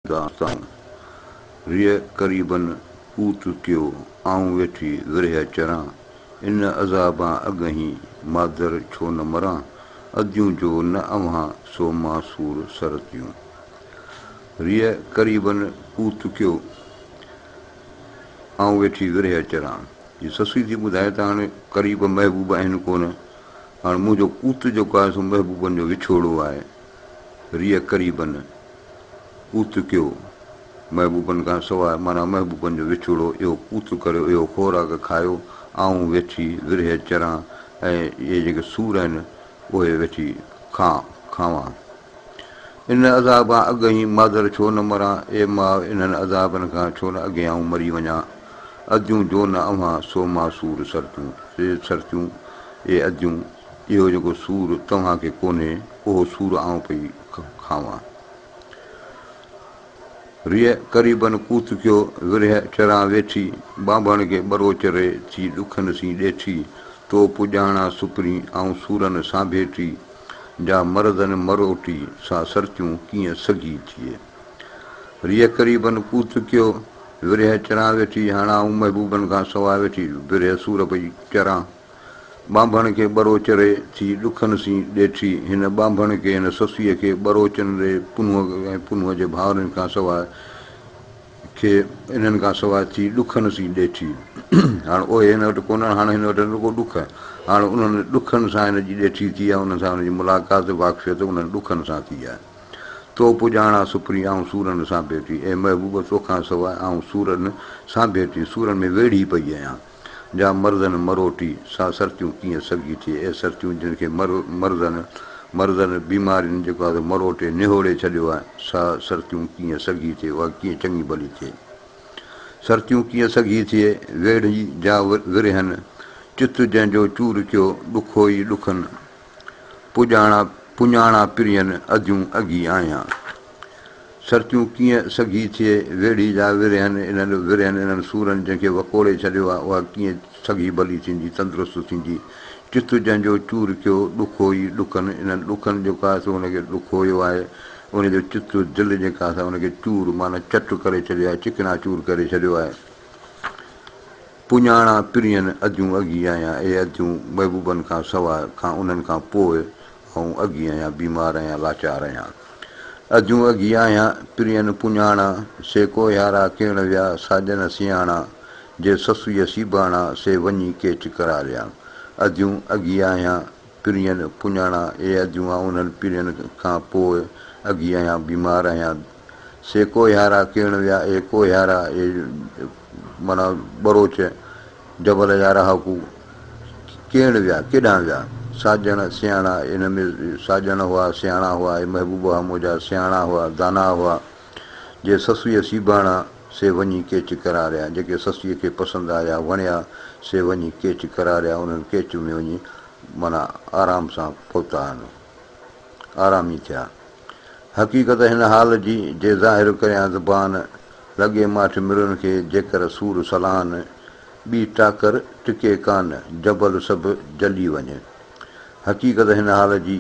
दास्तां रिय क़रीबन कूत कयो आऊं वेठी विरह चरां इन अज़ाबां अॻहीं मादर छो न मरां अदियूं जो न अव्हां सो मासूर सरतियूं रिय क़रीबन कूत कयो आऊं वेठी विरह चरां हीअ ससुई थी ॿुधाए त हाणे क़रीब महबूब आहिनि कोन हाणे मुंहिंजो कूत जेको आहे सो महबूबनि जो विछोड़ो आहे रिय क़रीबन कूत कयो महबूबनि खां सवाइ माना महबूबनि जो विछोड़ो इहो कूत करियो इहो ख़ोराक खायो आऊं वेठी विरह चरां ऐं इहे जेके सूर आहिनि उहे वेठी खावां इन अज़ाबां अॻहीं मादर छो न मरां ए मां इन्हनि अज़ाबनि खां छो न अॻे आऊं मरी वञा अदियूं जो न अव्हां सो मासूर सरतियूं ए सरतियूं ए अदियूं इहो जेको सूर तव्हांखे कोन्हे उहो सूर आऊं पई खावां रिय क़रीबन कूत कयो विरह चरां वेठी बांभण खे ॿरो चरे थी ॾुखनि सी ॾेठी तो पुॼाणा सुपरी ऐं सूरनि सां भेटी जा मर्दनि मरोटी सां सरतियूं कीअं सघी थिए रिय क़रीबन कूत कयो विरह चरां वेठी हाणे आऊं महबूबनि खां सवाइ वेठी विरह सूर पई चरां बांभण खे ॿरो चरे थी ॾुखनि सी ॾेठी हिन बांभण खे हिन ससुअ खे ॿरो चरे पुनुअ ऐं पुनुअ जे भाउरनि खां सवाइ खे इन्हनि खां सवाइ थी ॾुखनि सी ॾेठी हाणे उहे हिन वटि कोन हाणे हिन वटि रुॻो ॾुख हाणे उन्हनि ॾुखनि सां हिनजी ॾेठी थी आहे उन्हनि सां हुनजी मुलाक़ात वाक़फ़ियत उन्हनि ॾुखनि सां थी आहे तो पुॼाणा सुपरी ऐं सूरनि सां भेटी ऐं महबूब तोखां सवाइ ऐं सूरनि सां भेटी सूरनि में वेड़ी पई आहियां जा मर्दनि मरोटी सा सरतियूं कीअं सघी थिए ऐं सरतियूं जिन खे मर्दनि बीमारियुनि जेको आहे मरोटे निहोड़े छॾियो आहे सा सरतियूं कीअं सघी थिए उहा कीअं चङी भली थिए सरतियूं कीअं सघी थिए वेड़ी जा विरहनि चित जंहिंजो चूर कयो ॾुखो ई ॾुखनि पुञाणा पिरियनि अदियूं अॻी आहियां सरतियूं कीअं सघी थिए वेड़ी जा विरहनि इन्हनि सूरनि जंहिंखे वकोड़े छॾियो आहे उहा कीअं सघी भली थींदी तंदुरुस्त थींदी चित जंहिंजो चूर कयो ॾुखो ई ॾुखनि इन्हनि ॾुखनि जेको आहे सो हुनखे ॾुखोयो आहे उनजो चित दिलि जेका आहे हुनखे चूर माना चट करे छॾियो आहे चिकना चूर करे छॾियो आहे पुञाणा पिरियनि अदियूं अॻी आहियां ए अदियूं महबूबनि खां सवाइ खां उन्हनि खां पोइ ऐं अॻी आहियां बीमार आहियां लाचार आहियां अदियूं अॻी आहियां पिरियनि पुञाणा से को यारा किण विया साजन सियाणा जे ससुअ सीबाणा से वञी केच करारिया अदियूं अॻी आहियां पिरियनि पुञाणा ए अदियूं आहे उन्हनि पिरियनि खां पोइ अॻी आहियां बीमार आहियां से को यारा किण विया ए को यारा ए माना बरोच जबल यारा हाकू किण विया केॾांहुं विया साजण सियाणा इन में साजण हुआ सियाणा हुआ ऐं महबूबा मुंहिंजा सियाणा हुआ दाना हुआ जे ससुअ सीबाणा से वञी केच करारिया जेके ससुअ खे पसंदि आया वणिया से वञी केच करारिया उन्हनि केच में वञी माना आराम सां पहुता आहिनि आरामी थिया हक़ीक़त हिन हाल जी जे ज़ाहिर करियां ज़बान लॻे माठि मिरुनि खे जेकर सूर सलान ॿी टाकर टिके कान जबल सभु जली वञे हक़ीक़त हिन हाल जी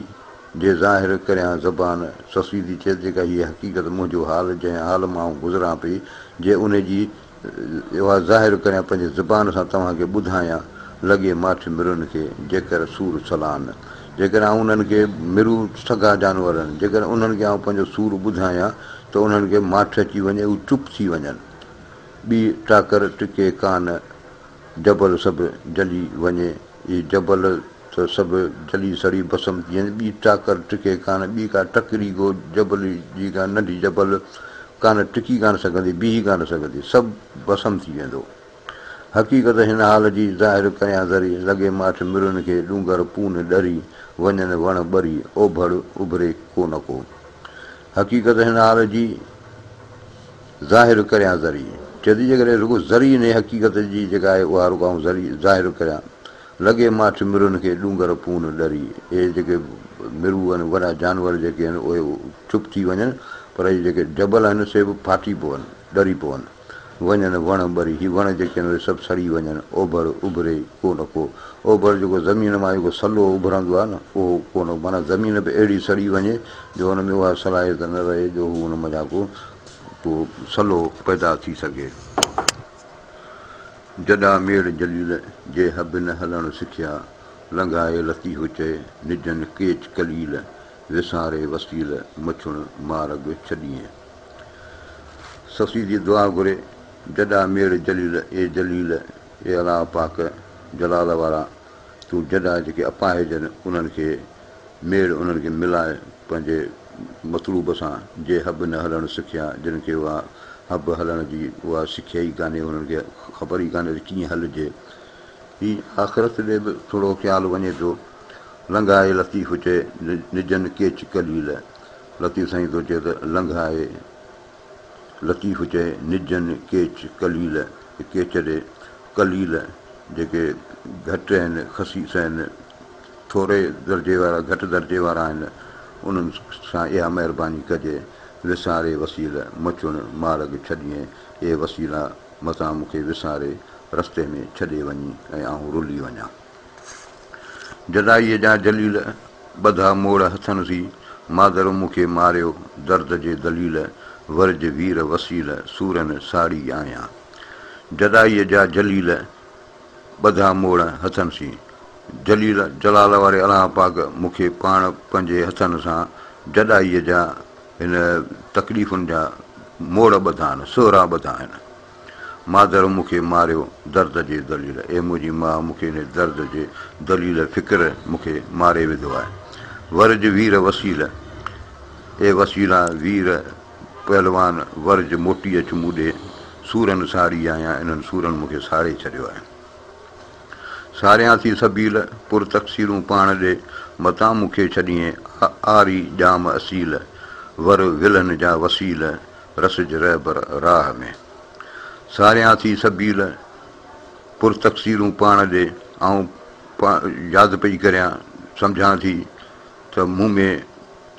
जे ज़ाहिर करियां ज़बान ससुई थी चए जेका हीअ हक़ीक़त मुंहिंजो हाल जंहिं हाल मां गुज़रां पई जे उन जी उहा ज़ाहिर करियां पंहिंजे ज़बान सां तव्हांखे ॿुधायां लॻे माठि मिरुनि खे जेकर सूर सलान जेकर आउं उन्हनि खे मिरू सॻा जानवर आहिनि जेकर उन्हनि खे आउं पंहिंजो सूर ॿुधायां त उन्हनि खे माठि अची वञे उहे चुप थी वञनि ॿी टाकर टिके कान जबल सभु जली वञे इहे जबल त सभु जली सड़ी बसम थी वञे ॿी टाकर टिके कान ॿी का टकरी को जबल जी का नंढी जबल कान टिकी कान सघंदी बीह कान सघंदी सभु बसम थी वेंदो हक़ीक़त हिन हाल जी ज़ाहिर करियां ज़री लॻे माठि मिरुनि खे डूंगर पून ॾरी वञनि वण ॿरी ओभड़ उभरे को न को हक़ीक़त हिन हाल जी ज़ाहिर करियां ज़री चए जेकॾहिं रुॻो ज़री ने हक़ीक़त जी जेका आहे उहा रुॻो ऐं ज़री ज़ाहिर करियां लॻे माठि मिरुनि खे डूंगर पून ॾरी इहे जेके मिरू आहिनि वॾा जानवर जेके आहिनि उहे चुप थी वञनि पर इहे जेके जबल आहिनि से बि फाटी पवनि ॾरी पवनि वञनि वण ॿरी हीअ वण जेके आहिनि उहे सभु सड़ी वञनि ओभर उभरे को न को ओभर जेको ज़मीन मां जेको सलो उभरंदो आहे न उहो कोन माना ज़मीन बि अहिड़ी सड़ी वञे जो हुन में उहा सलाहियत न रहे जो हू हुन मज़ा को पोइ सलो पैदा थी सघे। जॾा मेड़ जलील जे हब न हलणु सिखिया, लंघाए लतीफ़ चए निजन केच कलील, विसारे वसील मछुण मारग छॾीअ। ससी जी दुआ घुरे, जॾा मेड़ जलील ए जलील ए अला पाक जलाल वारा, तूं जॾा जेके अपाहिजनि उन्हनि खे मेड़ उन्हनि खे मिलाए पंहिंजे मतलूब सां, जे हब न हलणु सिखिया, जिन खे उहा हब हलण जी उहा सिखिया ई कान्हे, उन्हनि खे ख़बर ई कान्हे त कीअं हलिजे। हीअ आख़िरत ॾे बि थोरो ख़्यालु वञे थो। लंघाए लतीफ़ चए निजन केच कलील, लतीफ़ साईं थो चए त लंघाए लतीफ़ चए निजन केच कलील, केच ॾे कलील जेके घटि आहिनि, ख़सीस आहिनि, थोरे दर्जे वारा, घटि दर्जे वारा आहिनि, उन्हनि सां इहा महिरबानी कजे। विसारे वसील मचुण मार्ग छॾीअ, ए वसीला मतां मूंखे विसारे रस्ते में छॾे वञी ऐं आउं रुली वञा। जदाईअ जा जलील ॿधा मोड़ हथनि सी, मादर मूंखे मारियो दर्द जे दलील, वर्ज वीर वसील सूरन साड़ी आहियां। जदाईअ जा जलील ॿधा मोड़ हथनि सी, जलील जलाल वारे अलाह पाक मूंखे पाण पंहिंजे हथनि सां जदाईअ जा हिन तकलीफ़ुनि जा मोड़ ॿधा आहिनि, सोहरा ॿधा आहिनि। मादर मूंखे मारियो दर्द जे दलील, ए मुंहिंजी माउ मूंखे हिन दर्द जे दलील फ़िक्र मूंखे मारे विधो आहे। वर्ज वीर वसील, ए वसीला वीर पहलवान वर्ज मोटी अच मूं ॾे, सूरनि साड़ी आहियां, इन्हनि सूरनि मूंखे साड़े छॾियो आहे। सारियां थी सबील पुर तक़सीरूं पाण ॾे, मतां मूंखे छॾीअ आरी जाम असील, वर विलनि जा वसील रसज रहबर राह में। सारियां थी सबील पुर तक़सीरूं पाण ॾे, ऐं यादि पई करियां, सम्झां थी त मूं में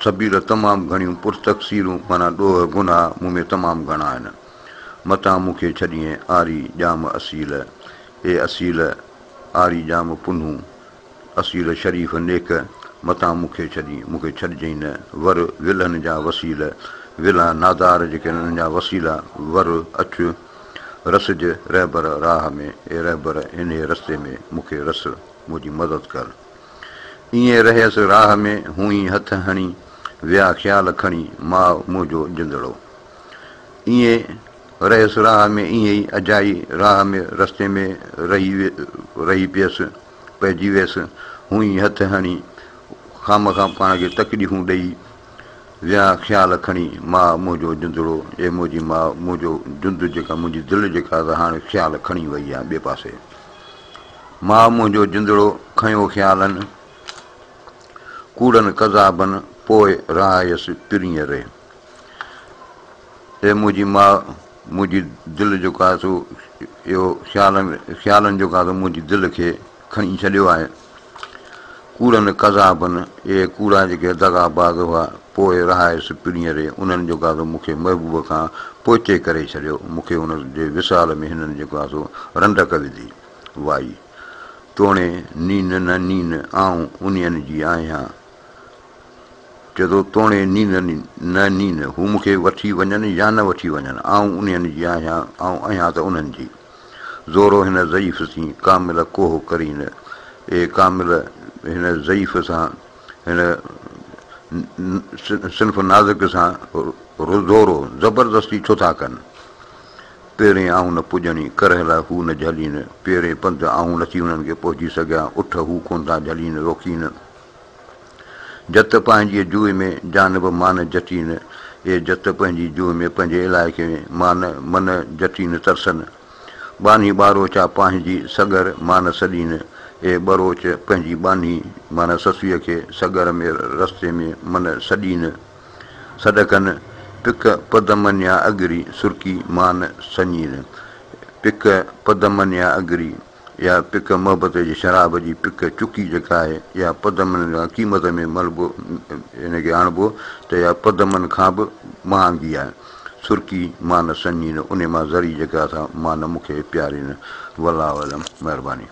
सबील तमामु घणियूं, पुर तक़सीरूं माना ॾोह गुनाह मूं में तमामु घणा आहिनि। मतां मूंखे छॾीअ आरी जाम असील, ए असील आरी जाम पुनूं असील शरीफ़ नेक, मतां मूंखे छॾिजई न। वर विलनि जा वसील, विला नादार जेके हिननि जा वसीला, वर अचु रसज रहबर राह में, ए रहबर इन रस्ते में मूंखे रस मुंहिंजी मदद कर। ईअं रहियसि राह में हूं ई हथ हणी, विया ख़्यालु खणी माउ मुंहिंजो जिंदड़ो। ईअं रहियसि राह में, ईअं ई अजाई राह में रस्ते में रही पियसि, पइजी वियसि। हूं ई हथ हणी खामखां पाण खे तकलीफ़ूं ॾेई, विया ख़्यालु खणी माउ मुंहिंजो जिंदड़ो, ए मुंहिंजी माउ मुंहिंजो जुंद जेका मुंहिंजी दिलि जेका त हाणे ख़्यालु खणी वई आहे ॿिए पासे। माउ मुंहिंजो जिंदड़ो खयो ख़्यालनि कूड़नि कज़ाबनि, पोइ रहायसि पिरीअ रे। ए मुंहिंजी माउ मुंहिंजी दिलि जेको आहे सो इहो ख़्यालनि जेको आहे मुंहिंजी दिलि खे खणी छॾियो आहे। कूड़नि कज़ाबनि, इहे कूड़ा जेके दगाबाज़ हुआ, पोइ रहायसि पिरीअ रे, उन्हनि जेको आहे मूंखे महबूब खां पोचे करे छॾियो। मूंखे उन जे विसाल में हिननि जेको आहे सो रंडक विधी वाई। तोणे नीन न नीन आऊं उन्हनि जी आहियां, चए थो तोणे नीन न नीन, हू मूंखे वठी वञनि या न वठी वञनि, आऊं उन्हनि जी आहियां, ऐं आहियां त उन्हनि जी। ज़ोरो हिन ज़ईफ़ थी कामिल कोह करीन, ए कामिल हिन ज़ईफ़ सां, हिन सिन्फ़ नाज़ुक सां ज़ोरो ज़बरदस्ती छो था कनि। पहिरें आऊं न पुॼणी करहला हू न झलीन, पहिरें पंध आऊं नथी उन्हनि खे पहुची सघियां, उठ हू कोन था झलीन रोकीन। जत पंहिंजी जूअ में जानब मान जटीन, ए जत पंहिंजी जूअ में पंहिंजे इलाइक़े में मन जटीन तरसनि। बानी ॿारोचा पंहिंजी सगर मान सॾीन, ए ॿरोच पंहिंजी बानी माना ससुअ खे सगर में रस्ते में मन सॾीन सॾकनि। पिक पदमन्या अगरी सुर्की मान सञीन, पिक पदमन्या अगरी, या पिक मोहबत जी शराब जी पिक चुकी जेका आहे, इहा पदमन क़ीमत में मलबो हिनखे आणिबो त इहा पदमनि खां बि महांगी आहे। सुर्की मान सञीन, उन मां ज़री जेका अथव मान मूंखे प्यारीन। वल्लाहु अलम, महिरबानी।